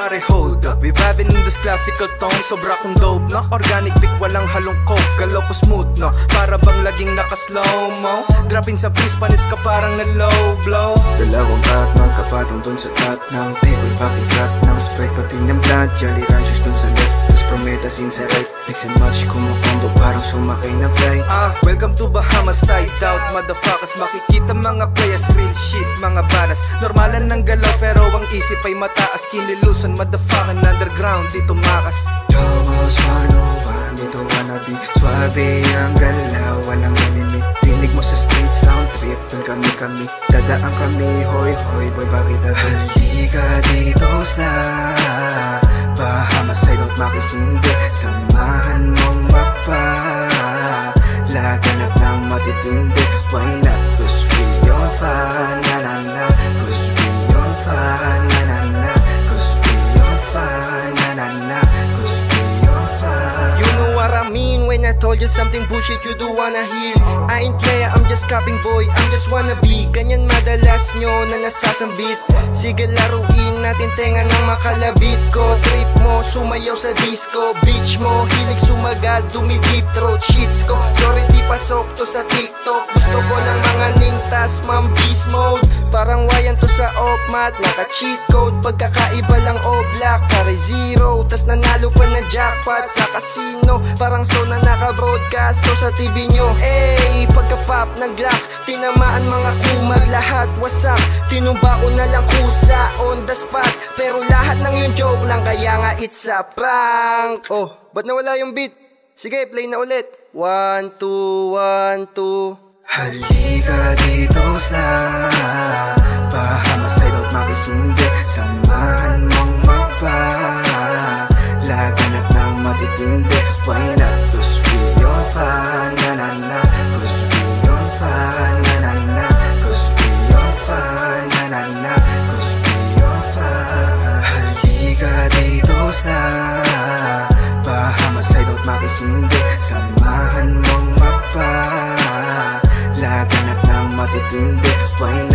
pare hold up, reviving in this classical tone. Sobra kong dope, no? Organic pick, walang halong coke. Galaw ko smooth, no? Para bang laging naka-slow mo. Dropping sa freeze, panis ka parang na low blow. Dalawang kat, magkapatong dun sa top ng table. Bakit drop ng Sprite, pati ng blunt. Jolly Ranchers dun sa left, tas Prometheus in sa right. Mix and match, kumukondo parang sumakay na flight. Welcome to Bahamas, side out, motherfuckers. Makikita mga players, real shit, mga banas. Normalan ng galaw, pero ang isip ay mataas. Kinilusan, motherfucking underground, dito makas. Tomos 101, dito wannabe. Suabe ang galaw, walang enemy. Rinig mo sa street sound trip, dun kami dadaan kami, hoy hoy boy, bakit halika dito sa Bahamas side out, makisindi. Samahan mong laganap ng matitindi. Why not? Cause we on fire, na na na. Cause we on fire, na na na. Cause we on fire, na na na. Cause we on fire. You know what I mean when I told you something bullshit you do wanna hear. I ain't player, I'm just copying boy, I'm just wanna be. Ganyan madalas nyo na nasasambit. Sige laruin natin tenga ng makalabit ko. Trip mo, sumayaw sa disco. Bitch mo, hilig sumagal, dumi-deep throat shits ko. Sorry di pasok to sa TikTok. Gusto ko ng mga ningtas, ma'am beast mode. Parang wayan to sa off-mat, naka-cheat code. Pagkakaiba lang o-black, pare zero. Tas nanalo pa na jackpot sa casino. Parang so na naka-broadcast to sa TV nyo. Ey, pagka-pop ng Glock, tinamaan mga kumag, lahat wasak. Tinumba ko na lang kusa on the spot. Pero lahat ng yung joke lang, kaya nga it's a prank. Oh, ba't nawala yung beat? Sige, play na ulit. 1, 2, 1, 2. Halika dito sa Bahamas side out, makisindi. Samahan mong laganap ng matitindi. Why not? Cause we on fire, na na na. Cause we on fire, na na na. Cause we on fire, na na na. Cause we on fire. Halika dito sa Bahamas side out, makisindi. Samahan mong laganap ng matitindi. Why not?